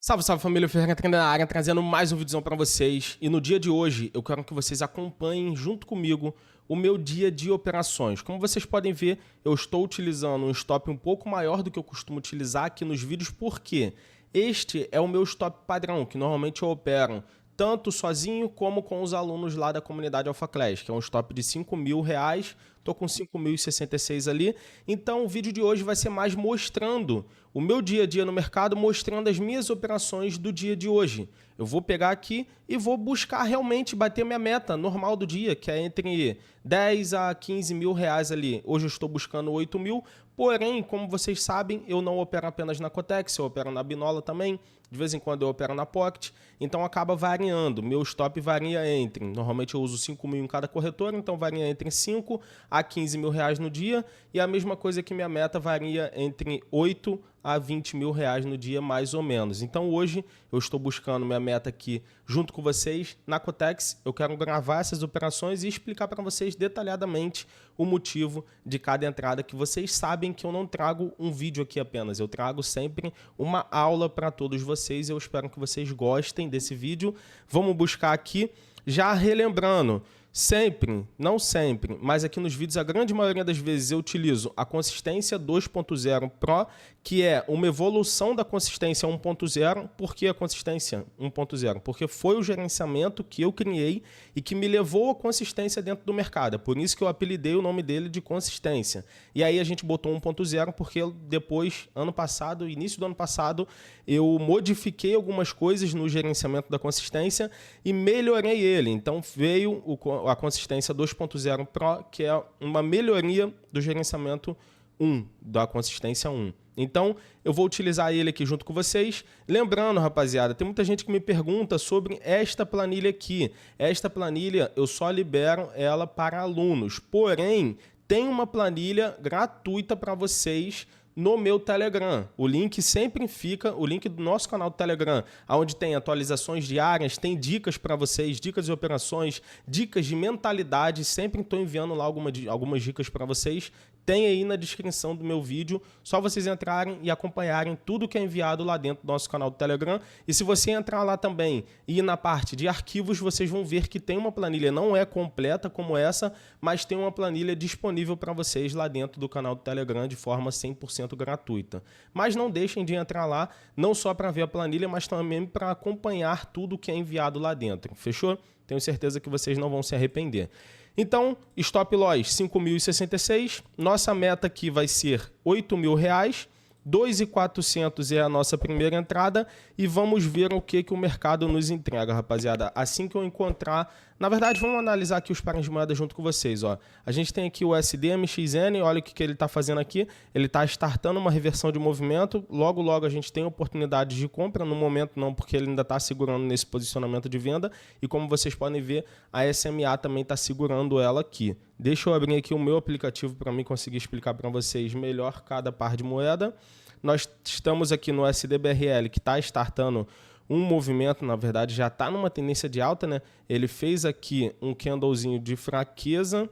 Salve, salve família, Ferreira aqui na área, trazendo mais um vídeo para vocês. E no dia de hoje, eu quero que vocês acompanhem junto comigo o meu dia de operações. Como vocês podem ver, eu estou utilizando um stop um pouco maior do que eu costumo utilizar aqui nos vídeos, porque este é o meu stop padrão, que normalmente eu opero tanto sozinho como com os alunos lá da comunidade Alpha Class, que é um stop de R$ 5.000, estou com 5.066 ali. Então o vídeo de hoje vai ser mais mostrando o meu dia a dia no mercado, mostrando as minhas operações do dia de hoje. Eu vou pegar aqui e vou buscar realmente bater minha meta normal do dia, que é entre 10 a 15 mil reais ali. Hoje eu estou buscando 8 mil, porém, como vocês sabem, eu não opero apenas na Cotex, eu opero na Binola também, de vez em quando eu opero na Pocket, então acaba variando. Meu stop varia entre, normalmente eu uso 5 mil em cada corretora, então varia entre 5 a 15 mil reais no dia, e a mesma coisa que minha meta varia entre 8 a 20 mil reais no dia, mais ou menos. Então hoje eu estou buscando minha meta aqui junto com vocês na Cotex. Eu quero gravar essas operações e explicar para vocês detalhadamente o motivo de cada entrada, que vocês sabem que eu não trago um vídeo aqui apenas, eu trago sempre uma aula para todos vocês. Eu espero que vocês gostem desse vídeo. Vamos buscar aqui, já relembrando, sempre, não sempre, mas aqui nos vídeos a grande maioria das vezes eu utilizo a consistência 2.0 Pro, que é uma evolução da consistência 1.0. Por que a consistência 1.0? Porque foi o gerenciamento que eu criei e que me levou à consistência dentro do mercado. É por isso que eu apelidei o nome dele de consistência. E aí a gente botou 1.0 porque depois, ano passado, início do ano passado, eu modifiquei algumas coisas no gerenciamento da consistência e melhorei ele. Então veio a consistência 2.0 Pro, que é uma melhoria do gerenciamento 1, da consistência 1. Então, eu vou utilizar ele aqui junto com vocês. Lembrando, rapaziada, tem muita gente que me pergunta sobre esta planilha aqui. Esta planilha, eu só libero ela para alunos. Porém, tem uma planilha gratuita para vocês no meu Telegram. O link sempre fica, o link do nosso canal do Telegram, onde tem atualizações diárias, tem dicas para vocês, dicas de operações, dicas de mentalidade. Sempre estou enviando lá algumas dicas para vocês. Tem aí na descrição do meu vídeo, só vocês entrarem e acompanharem tudo que é enviado lá dentro do nosso canal do Telegram. E se você entrar lá também e ir na parte de arquivos, vocês vão ver que tem uma planilha, não é completa como essa, mas tem uma planilha disponível para vocês lá dentro do canal do Telegram de forma 100% gratuita. Mas não deixem de entrar lá, não só para ver a planilha, mas também para acompanhar tudo que é enviado lá dentro. Fechou? Tenho certeza que vocês não vão se arrepender. Então, stop loss 5.066, nossa meta aqui vai ser 8 mil reais, 2.400 é a nossa primeira entrada e vamos ver o que o mercado nos entrega, rapaziada. Assim que eu encontrar, na verdade, vamos analisar aqui os pares de moeda junto com vocês, ó. A gente tem aqui o USD MXN, olha o que ele está fazendo aqui. Ele está startando uma reversão de movimento. Logo, logo a gente tem oportunidade de compra. No momento não, porque ele ainda está segurando nesse posicionamento de venda. E como vocês podem ver, a SMA também está segurando ela aqui. Deixa eu abrir aqui o meu aplicativo para mim conseguir explicar para vocês melhor cada par de moeda. Nós estamos aqui no SDBRL, que está startando um movimento, na verdade já está numa tendência de alta, né? Ele fez aqui um candlezinho de fraqueza,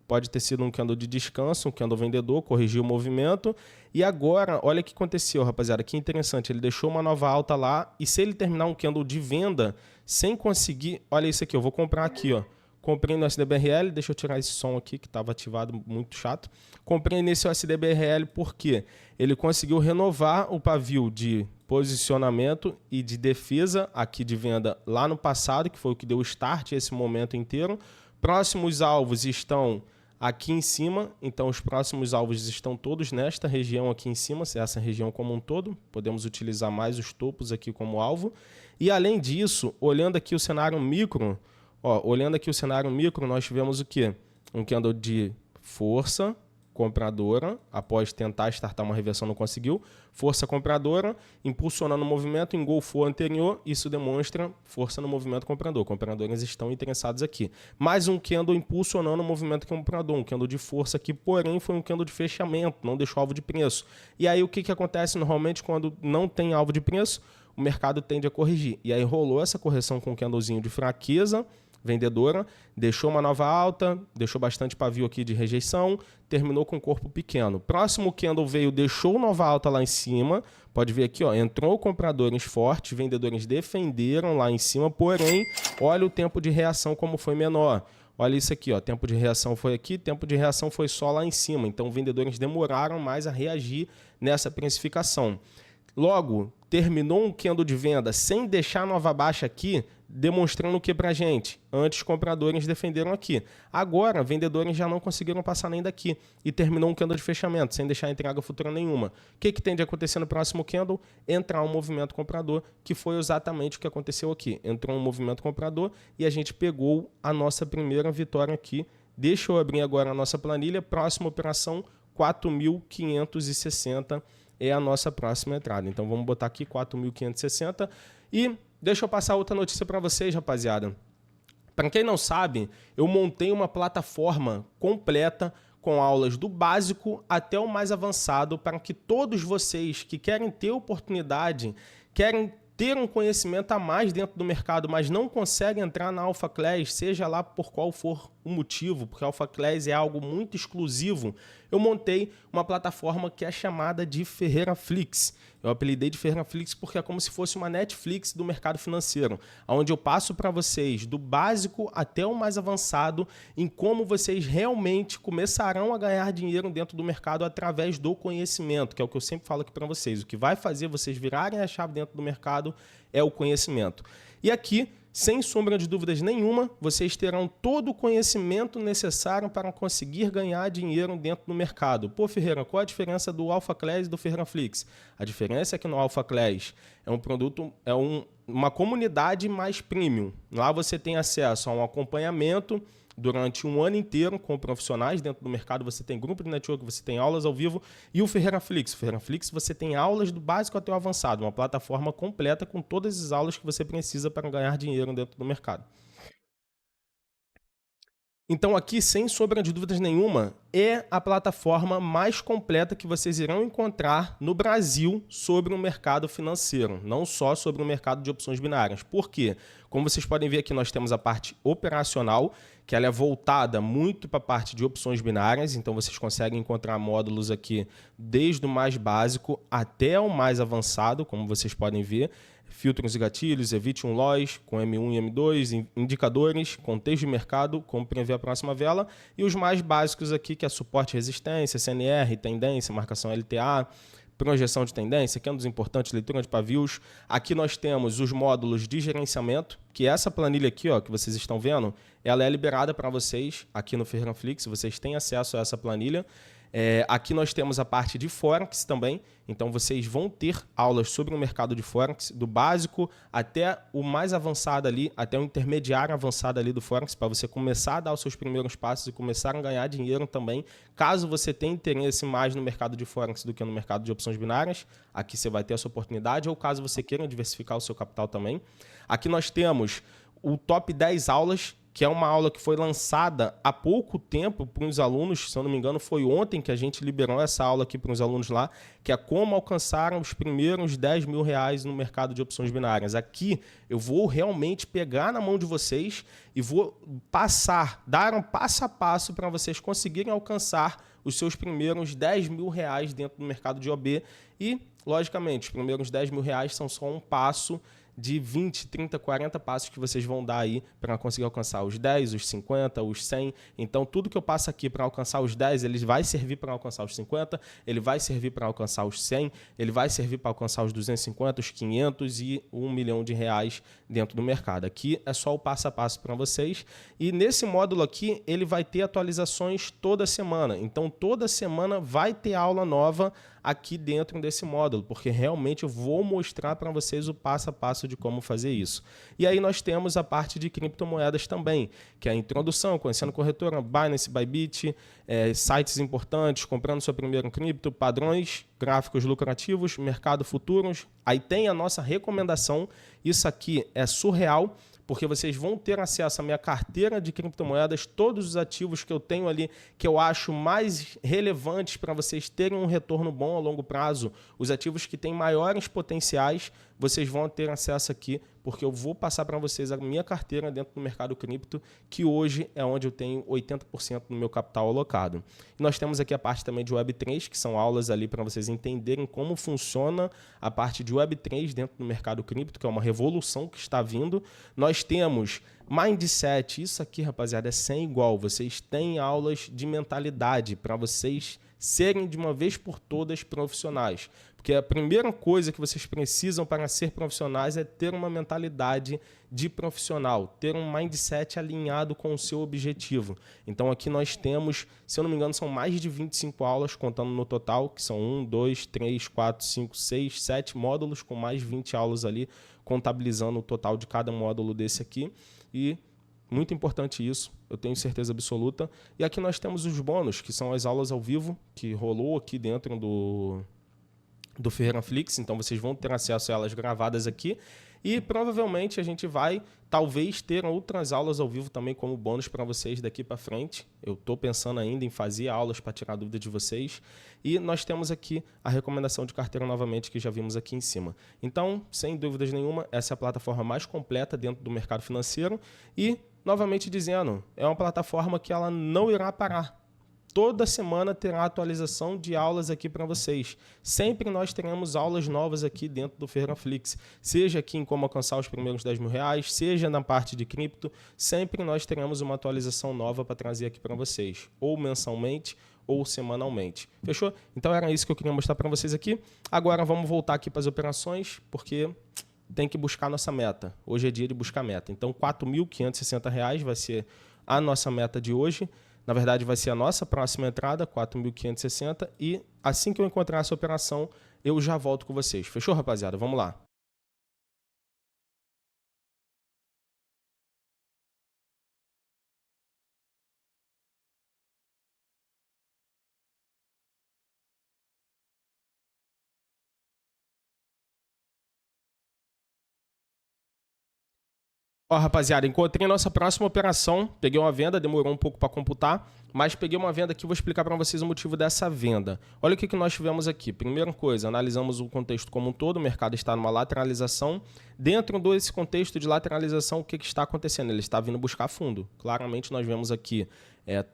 pode ter sido um candle de descanso, um candle vendedor, corrigiu o movimento. E agora, olha o que aconteceu, rapaziada, que interessante, ele deixou uma nova alta lá, e se ele terminar um candle de venda, sem conseguir, olha isso aqui, eu vou comprar aqui, ó. Comprei no SDBRL, deixa eu tirar esse som aqui que estava ativado, muito chato. Comprei nesse SDBRL porque ele conseguiu renovar o pavio de posicionamento e de defesa aqui de venda lá no passado, que foi o que deu start esse momento inteiro. Próximos alvos estão aqui em cima, então os próximos alvos estão todos nesta região aqui em cima, essa região como um todo. Podemos utilizar mais os topos aqui como alvo. E além disso, olhando aqui o cenário micro, ó, olhando aqui o cenário micro, nós tivemos o quê? Um candle de força compradora, após tentar startar uma reversão não conseguiu, força compradora, impulsionando o movimento, engolfou o anterior, isso demonstra força no movimento comprador, compradores estão interessados aqui. Mais um candle impulsionando o movimento comprador, um candle de força aqui, porém foi um candle de fechamento, não deixou alvo de preço. E aí o que acontece normalmente quando não tem alvo de preço? O mercado tende a corrigir, e aí rolou essa correção com um candlezinho de fraqueza, vendedora, deixou uma nova alta, deixou bastante pavio aqui de rejeição, terminou com um corpo pequeno. Próximo candle veio, deixou nova alta lá em cima, pode ver aqui, ó, entrou compradores fortes, vendedores defenderam lá em cima, porém, olha o tempo de reação como foi menor. Olha isso aqui, ó, tempo de reação foi aqui, tempo de reação foi só lá em cima. Então, vendedores demoraram mais a reagir nessa precificação. Logo, terminou um candle de venda sem deixar nova baixa aqui, demonstrando o que para a gente? Antes, compradores defenderam aqui. Agora, vendedores já não conseguiram passar nem daqui. E terminou um candle de fechamento, sem deixar entrega futura nenhuma. O que tem de acontecer no próximo candle? Entrar um movimento comprador, que foi exatamente o que aconteceu aqui. Entrou um movimento comprador e a gente pegou a nossa primeira vitória aqui. Deixa eu abrir agora a nossa planilha. Próxima operação, 4.560 é a nossa próxima entrada. Então, vamos botar aqui 4.560 e deixa eu passar outra notícia para vocês, rapaziada. Para quem não sabe, eu montei uma plataforma completa com aulas do básico até o mais avançado para que todos vocês que querem ter oportunidade, querem ter um conhecimento a mais dentro do mercado, mas não conseguem entrar na Alpha Class, seja lá por qual for o motivo, porque a Alpha Class é algo muito exclusivo, eu montei uma plataforma que é chamada de Ferreira Flix. Eu apelidei de Ferreira Flix porque é como se fosse uma Netflix do mercado financeiro, onde eu passo para vocês do básico até o mais avançado em como vocês realmente começarão a ganhar dinheiro dentro do mercado através do conhecimento, que é o que eu sempre falo aqui para vocês. O que vai fazer vocês virarem a chave dentro do mercado é o conhecimento. E aqui, sem sombra de dúvidas nenhuma, vocês terão todo o conhecimento necessário para conseguir ganhar dinheiro dentro do mercado. Pô, Ferreira, qual a diferença do Alpha Class e do Ferreira Flix? A diferença é que no Alpha Class é um produto, uma comunidade mais premium. Lá você tem acesso a um acompanhamento durante um ano inteiro com profissionais dentro do mercado, você tem grupo de network, você tem aulas ao vivo, e o Ferreira Flix. O Ferreira Flix você tem aulas do básico até o avançado, uma plataforma completa com todas as aulas que você precisa para ganhar dinheiro dentro do mercado. Então aqui, sem sombra de dúvidas nenhuma, é a plataforma mais completa que vocês irão encontrar no Brasil sobre o mercado financeiro, não só sobre o mercado de opções binárias. Por quê? Como vocês podem ver aqui, nós temos a parte operacional, que ela é voltada muito para a parte de opções binárias, então vocês conseguem encontrar módulos aqui desde o mais básico até o mais avançado, como vocês podem ver. Filtros e gatilhos, evite um loss com M1 e M2, indicadores, contexto de mercado, como prever a próxima vela, e os mais básicos aqui, que é suporte e resistência, CNR, tendência, marcação LTA, projeção de tendência, que é um dos importantes, leitura de pavios. Aqui nós temos os módulos de gerenciamento, que essa planilha aqui, ó, que vocês estão vendo, ela é liberada para vocês aqui no Ferreira Flix, vocês têm acesso a essa planilha. Aqui nós temos a parte de Forex também, então vocês vão ter aulas sobre o mercado de Forex, do básico até o mais avançado ali, até o intermediário avançado ali do Forex, para você começar a dar os seus primeiros passos e começar a ganhar dinheiro também. Caso você tenha interesse mais no mercado de Forex do que no mercado de opções binárias, aqui você vai ter essa oportunidade, ou caso você queira diversificar o seu capital também. Aqui nós temos o top 10 aulas, que é uma aula que foi lançada há pouco tempo para os alunos, se eu não me engano, foi ontem que a gente liberou essa aula aqui para os alunos lá, que é como alcançar os primeiros 10 mil reais no mercado de opções binárias. Aqui eu vou realmente pegar na mão de vocês e vou dar um passo a passo para vocês conseguirem alcançar os seus primeiros 10 mil reais dentro do mercado de OB e, logicamente, os primeiros 10 mil reais são só um passo de 20, 30, 40 passos que vocês vão dar aí para conseguir alcançar os 10, os 50, os 100. Então, tudo que eu passo aqui para alcançar os 10, ele vai servir para alcançar os 50, ele vai servir para alcançar os 100, ele vai servir para alcançar os 250, os 500 e 1 milhão de reais dentro do mercado. Aqui é só o passo a passo para vocês. E nesse módulo aqui, ele vai ter atualizações toda semana. Então, toda semana vai ter aula nova aqui dentro desse módulo, porque realmente eu vou mostrar para vocês o passo a passo de como fazer isso. E aí nós temos a parte de criptomoedas também, que é a introdução, conhecendo corretora, Binance, Bybit, sites importantes, comprando seu primeiro cripto, padrões, gráficos lucrativos, mercado futuros. Aí tem a nossa recomendação, isso aqui é surreal, porque vocês vão ter acesso à minha carteira de criptomoedas, todos os ativos que eu tenho ali, que eu acho mais relevantes para vocês terem um retorno bom a longo prazo, os ativos que têm maiores potenciais, vocês vão ter acesso aqui, porque eu vou passar para vocês a minha carteira dentro do mercado cripto, que hoje é onde eu tenho 80% do meu capital alocado. E nós temos aqui a parte também de Web3, que são aulas ali para vocês entenderem como funciona a parte de Web3 dentro do mercado cripto, que é uma revolução que está vindo. Nós temos Mindset, isso aqui, rapaziada, é sem igual. Vocês têm aulas de mentalidade para vocês serem de uma vez por todas profissionais. Porque a primeira coisa que vocês precisam para ser profissionais é ter uma mentalidade de profissional, ter um mindset alinhado com o seu objetivo. Então aqui nós temos, se eu não me engano, são mais de 25 aulas, contando no total, que são 1, 2, 3, 4, 5, 6, 7 módulos, com mais 20 aulas ali, contabilizando o total de cada módulo desse aqui. E muito importante isso, eu tenho certeza absoluta. E aqui nós temos os bônus, que são as aulas ao vivo, que rolou aqui dentro do Ferreira Flix. Então vocês vão ter acesso a elas gravadas aqui. E provavelmente a gente vai, talvez, ter outras aulas ao vivo também como bônus para vocês daqui para frente. Eu estou pensando ainda em fazer aulas para tirar dúvida de vocês. E nós temos aqui a recomendação de carteira novamente, que já vimos aqui em cima. Então, sem dúvidas nenhuma, essa é a plataforma mais completa dentro do mercado financeiro. E, novamente dizendo, é uma plataforma que ela não irá parar. Toda semana terá atualização de aulas aqui para vocês. Sempre nós teremos aulas novas aqui dentro do Ferreira Flix. Seja aqui em como alcançar os primeiros 10 mil reais, seja na parte de cripto, sempre nós teremos uma atualização nova para trazer aqui para vocês. Ou mensalmente, ou semanalmente. Fechou? Então era isso que eu queria mostrar para vocês aqui. Agora vamos voltar aqui para as operações, porque tem que buscar nossa meta. Hoje é dia de buscar meta. Então R$ 4.560 vai ser a nossa meta de hoje. Na verdade, vai ser a nossa próxima entrada, 4.560, e assim que eu encontrar essa operação, eu já volto com vocês. Fechou, rapaziada? Vamos lá. Ó, rapaziada, encontrei a nossa próxima operação. Peguei uma venda, demorou um pouco para computar, mas peguei uma venda aqui, vou explicar para vocês o motivo dessa venda. Olha o que nós tivemos aqui. Primeira coisa, analisamos o contexto como um todo, o mercado está numa lateralização. Dentro desse contexto de lateralização, o que está acontecendo? Ele está vindo buscar fundo. Claramente nós vemos aqui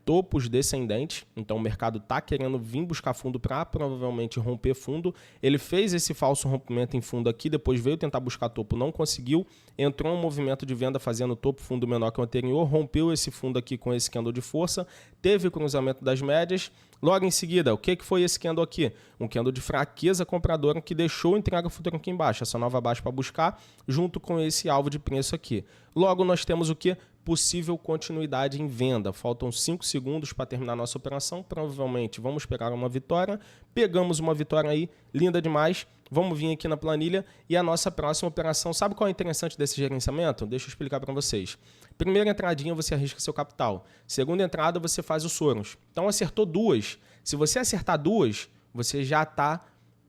topos descendentes, então o mercado está querendo vir buscar fundo para provavelmente romper fundo. Ele fez esse falso rompimento em fundo aqui, depois veio tentar buscar topo, não conseguiu, entrou um movimento de venda fazendo topo, fundo menor que o anterior, rompeu esse fundo aqui com esse candle de força, teve cruzamento das médias. Logo em seguida, o que foi esse candle aqui? Um candle de fraqueza compradora que deixou a entrega futura aqui embaixo, essa nova baixa para buscar, junto com esse alvo de preço aqui. Logo nós temos o que? Possível continuidade em venda. Faltam 5 segundos para terminar a nossa operação. Provavelmente vamos pegar uma vitória. Pegamos uma vitória aí, linda demais. Vamos vir aqui na planilha e a nossa próxima operação. Sabe qual é o interessante desse gerenciamento? Deixa eu explicar para vocês. Primeira entradinha, você arrisca seu capital. Segunda entrada, você faz os soros. Então acertou duas. Se você acertar duas, você já está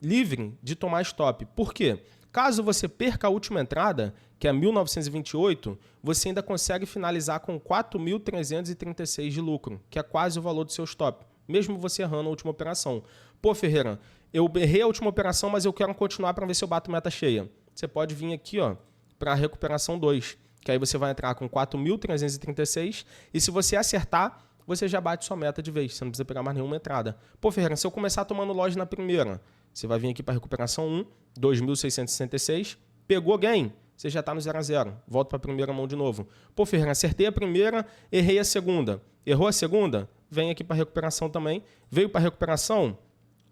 livre de tomar stop. Por quê? Caso você perca a última entrada, que é 1928, você ainda consegue finalizar com 4.336 de lucro, que é quase o valor do seu stop, mesmo você errando a última operação. Pô, Ferreira, eu errei a última operação, mas eu quero continuar para ver se eu bato meta cheia. Você pode vir aqui para a recuperação 2, que aí você vai entrar com 4.336 e se você acertar, você já bate sua meta de vez, você não precisa pegar mais nenhuma entrada. Pô, Ferreira, se eu começar tomando loja na primeira, você vai vir aqui para a recuperação 1, 2.666, pegou gain, você já está no 0 a 0. Volta para a primeira mão de novo. Pô, Ferreira, acertei a primeira, errei a segunda. Errou a segunda? Vem aqui para a recuperação também. Veio para a recuperação?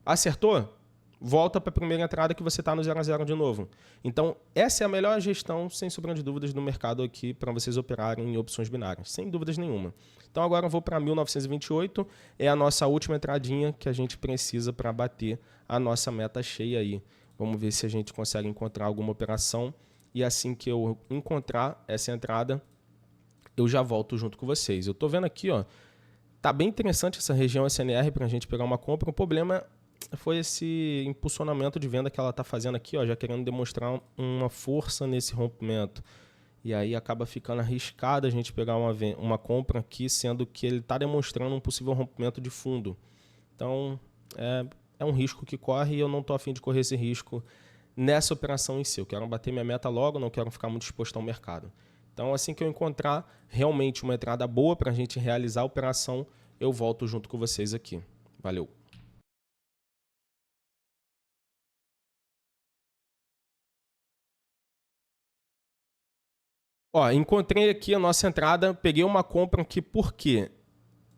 Acertou? Volta para a primeira entrada que você está no 0 a 0 de novo. Então, essa é a melhor gestão, sem sombra de dúvidas, do mercado aqui para vocês operarem em opções binárias. Sem dúvidas nenhuma. Então, agora eu vou para 1928. É a nossa última entradinha que a gente precisa para bater a nossa meta cheia aí. Vamos ver se a gente consegue encontrar alguma operação. E assim que eu encontrar essa entrada, eu já volto junto com vocês. Eu estou vendo aqui, tá bem interessante essa região SNR para a gente pegar uma compra. O problema foi esse impulsionamento de venda que ela está fazendo aqui, já querendo demonstrar uma força nesse rompimento. E aí acaba ficando arriscado a gente pegar uma compra aqui, sendo que ele está demonstrando um possível rompimento de fundo. Então, é um risco que corre e eu não estou a fim de correr esse risco nessa operação em si. Eu quero bater minha meta logo, não quero ficar muito exposto ao mercado. Então, assim que eu encontrar realmente uma entrada boa para a gente realizar a operação, eu volto junto com vocês aqui. Valeu! Ó, encontrei aqui a nossa entrada, peguei uma compra aqui porque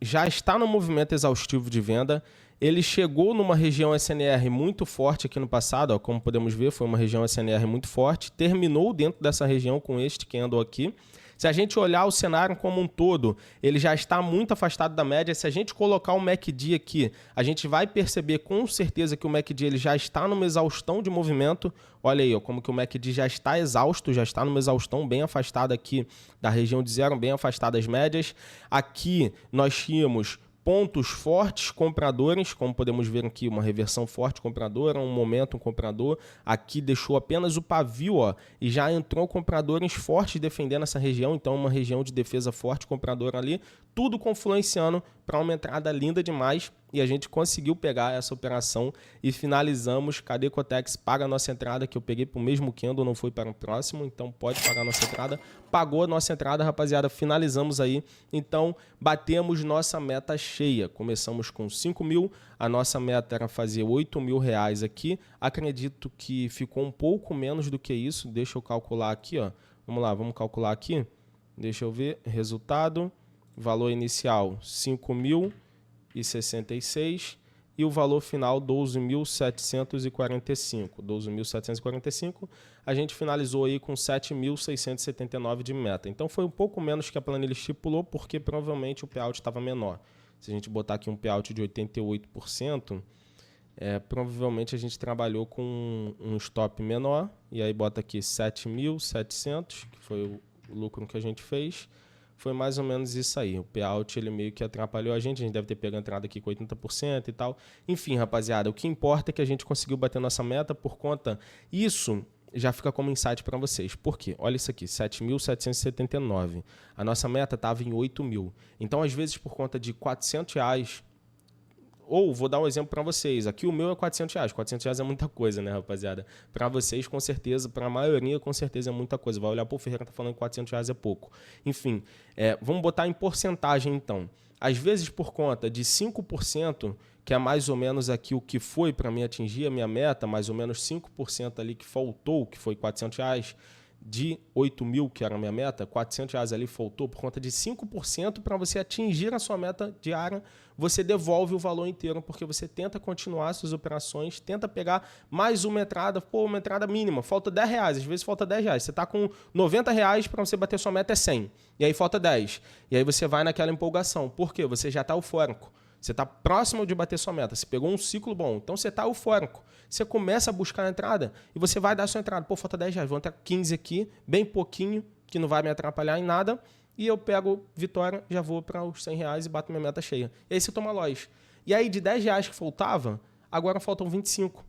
já está no movimento exaustivo de venda. Ele chegou numa região SNR muito forte aqui no passado, ó, como podemos ver, foi uma região SNR muito forte, terminou dentro dessa região com este candle aqui. Se a gente olhar o cenário como um todo, ele já está muito afastado da média. Se a gente colocar o MACD aqui, a gente vai perceber com certeza que o MACD ele já está numa exaustão de movimento. Olha aí, ó, como que o MACD já está exausto, já está numa exaustão bem afastada aqui da região de zero, bem afastada das médias. Aqui nós tínhamos pontos fortes compradores, como podemos ver aqui, uma reversão forte compradora, um momento comprador. Aqui deixou apenas o pavio, ó, e já entrou compradores fortes defendendo essa região, então uma região de defesa forte compradora ali, tudo confluenciando para uma entrada linda demais. E a gente conseguiu pegar essa operação e finalizamos. Cadê Cotex? Paga a nossa entrada, que eu peguei para o mesmo candle, não foi para o próximo, então pode pagar a nossa entrada. Pagou a nossa entrada, rapaziada, finalizamos aí. Então, batemos nossa meta cheia. Começamos com 5 mil, a nossa meta era fazer 8 mil reais aqui. Acredito que ficou um pouco menos do que isso. Deixa eu calcular aqui, ó. Vamos lá, vamos calcular aqui. Deixa eu ver, resultado, valor inicial 5.066 e o valor final 12.745. 12.745, a gente finalizou aí com 7.679 de meta. Então foi um pouco menos que a planilha estipulou, porque provavelmente o payout estava menor. Se a gente botar aqui um payout de 88%, provavelmente a gente trabalhou com um stop menor, e aí bota aqui 7.700, que foi o lucro que a gente fez. Foi mais ou menos isso aí. O payout ele meio que atrapalhou a gente deve ter pego a entrada aqui com 80% e tal. Enfim, rapaziada, o que importa é que a gente conseguiu bater nossa meta por conta. Isso já fica como insight para vocês. Por quê? Olha isso aqui, 7.779. A nossa meta estava em 8 mil. Então, às vezes, por conta de R$400, ou vou dar um exemplo para vocês. Aqui o meu é R$400. R$400 é muita coisa, né, rapaziada? Para vocês, com certeza. Para a maioria, com certeza é muita coisa. Vai olhar, pô, o Ferreira tá falando que R$400 é pouco. Enfim, vamos botar em porcentagem, então. Às vezes, por conta de 5%, que é mais ou menos aqui o que foi para mim atingir a minha meta, mais ou menos 5% ali que faltou, que foi R$400, de 8 mil, que era a minha meta, R$400 ali faltou, por conta de 5% para você atingir a sua meta diária, você devolve o valor inteiro, porque você tenta continuar suas operações, tenta pegar mais uma entrada, pô, uma entrada mínima, falta R$10, às vezes falta R$10, você está com R$90 para você bater sua meta é 100, e aí falta 10, e aí você vai naquela empolgação, por quê? Você já está eufórico. Você está próximo de bater sua meta. Você pegou um ciclo bom. Então, você está eufórico. Você começa a buscar a entrada e você vai dar a sua entrada. Pô, falta R$10. Vou entrar 15 aqui, bem pouquinho, que não vai me atrapalhar em nada. E eu pego vitória, já vou para os R$100 e bato minha meta cheia. E aí você toma loja. E aí, de R$10 que faltava, agora faltam 25.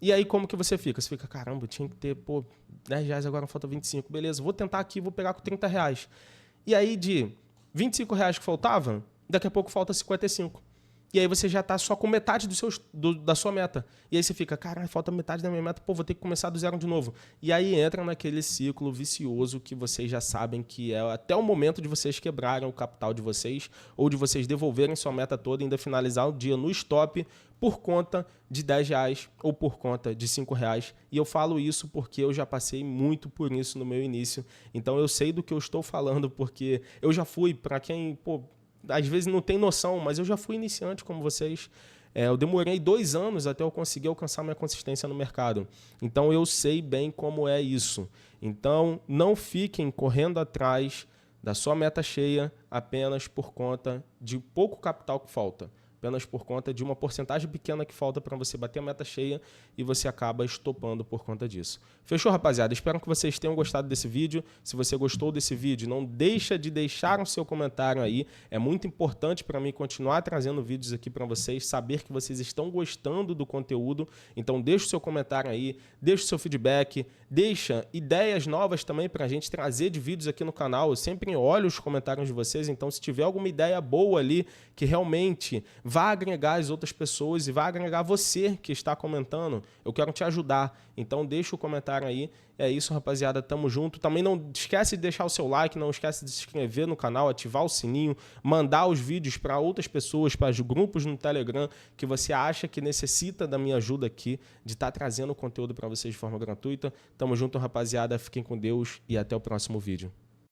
E aí, como que você fica? Você fica, caramba, tinha que ter, pô, R$10, agora falta 25. Beleza, vou tentar aqui, vou pegar com R$30. E aí, de R$25 que faltava, daqui a pouco falta 55. E aí você já está só com metade da sua meta. E aí você fica, caralho, falta metade da minha meta, pô, vou ter que começar do zero de novo. E aí entra naquele ciclo vicioso que vocês já sabem que é até o momento de vocês quebrarem o capital de vocês ou de vocês devolverem sua meta toda e ainda finalizar o dia no stop por conta de R$10 ou por conta de R$5. E eu falo isso porque eu já passei muito por isso no meu início. Então eu sei do que eu estou falando, porque eu já fui, para quem, pô, às vezes não tem noção, mas eu já fui iniciante como vocês. Eu demorei 2 anos até eu conseguir alcançar minha consistência no mercado. Então eu sei bem como é isso. Então não fiquem correndo atrás da sua meta cheia apenas por conta de pouco capital que falta. Apenas por conta de uma porcentagem pequena que falta para você bater a meta cheia e você acaba estopando por conta disso. Fechou, rapaziada? Espero que vocês tenham gostado desse vídeo. Se você gostou desse vídeo, não deixa de deixar o seu comentário aí. É muito importante para mim continuar trazendo vídeos aqui para vocês, saber que vocês estão gostando do conteúdo. Então deixa o seu comentário aí, deixa o seu feedback, deixa ideias novas também para a gente trazer de vídeos aqui no canal. Eu sempre olho os comentários de vocês, então se tiver alguma ideia boa ali que realmente vá agregar as outras pessoas e vá agregar você que está comentando. Eu quero te ajudar. Então deixa o comentário aí. É isso, rapaziada. Tamo junto. Também não esquece de deixar o seu like, não esquece de se inscrever no canal, ativar o sininho, mandar os vídeos para outras pessoas, para os grupos no Telegram que você acha que necessita da minha ajuda aqui, de estar trazendo conteúdo para vocês de forma gratuita. Tamo junto, rapaziada. Fiquem com Deus e até o próximo vídeo.